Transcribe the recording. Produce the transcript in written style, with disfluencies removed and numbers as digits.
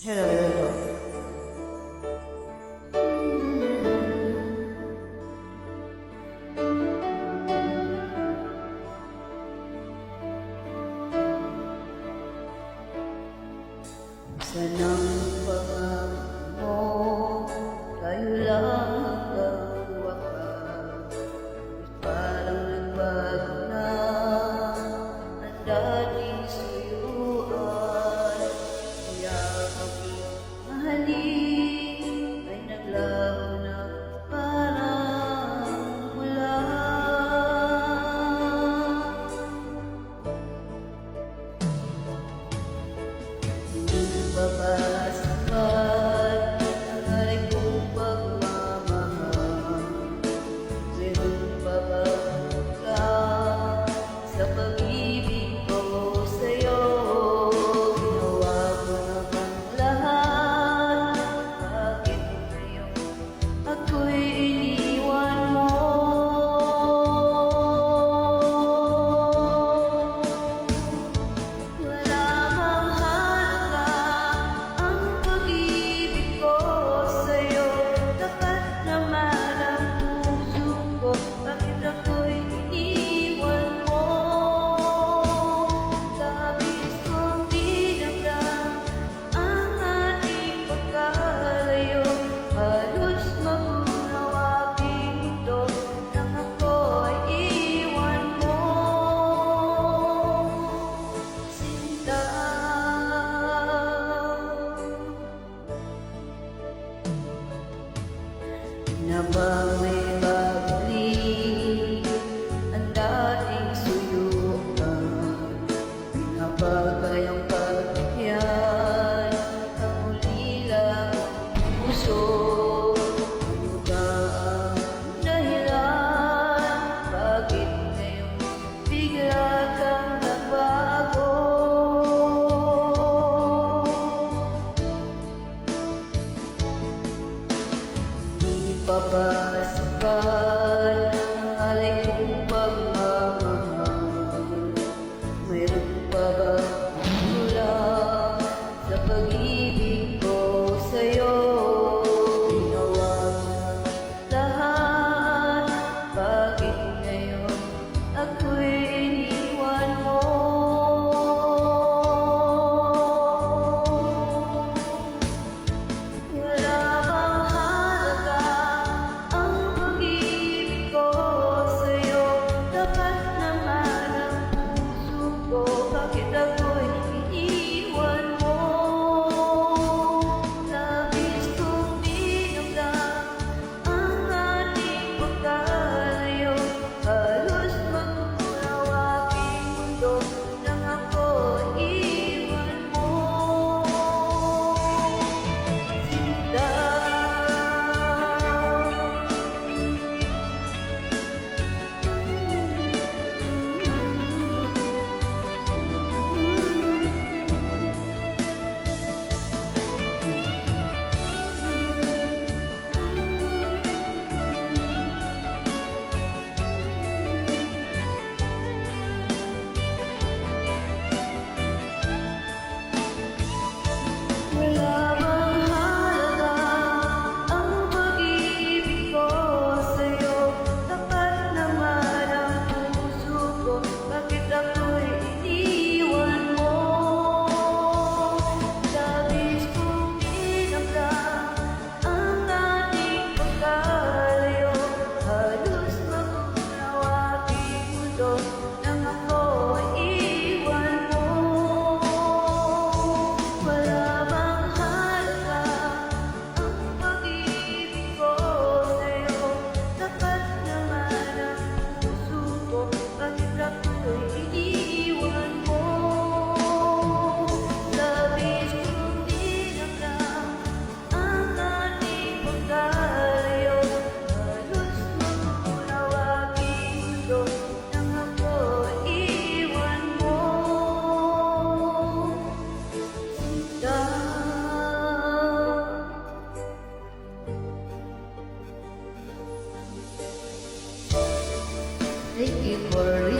Hello, hello. Sanang pag mo, tayo lang hanggang wakas. Parang nagbago na ang dating suyuan. Kaya pag-mahalin ay naglaho na parang mula. Babasbad ang alay kong pagmamahal. Meron pa ba ka sa pag-ibig ko sa'yo? Ginawa ko na bang lahat? Bakit ngayon ako'y iniwan mo? Nabawi babalik ang dating suyukan. Pinapagayang pagkakyan ang ulila puso. Ano ba ang dahilan? Bakit ngayon bigla kang nagbago? Papasakal ang alay kong pagmamahal. Mayroon pa ba kulang sa pag-ibig ko sa'yo? Ginawa mo na lahat. Bakit ngayon ako'y iniwan mo? Bakit ako'y iniwan mo? Labis kong dinamdam ang ating pagkalayo. Halos magmulaw aking mundo nang ako iwan mo. Sinta, thank you for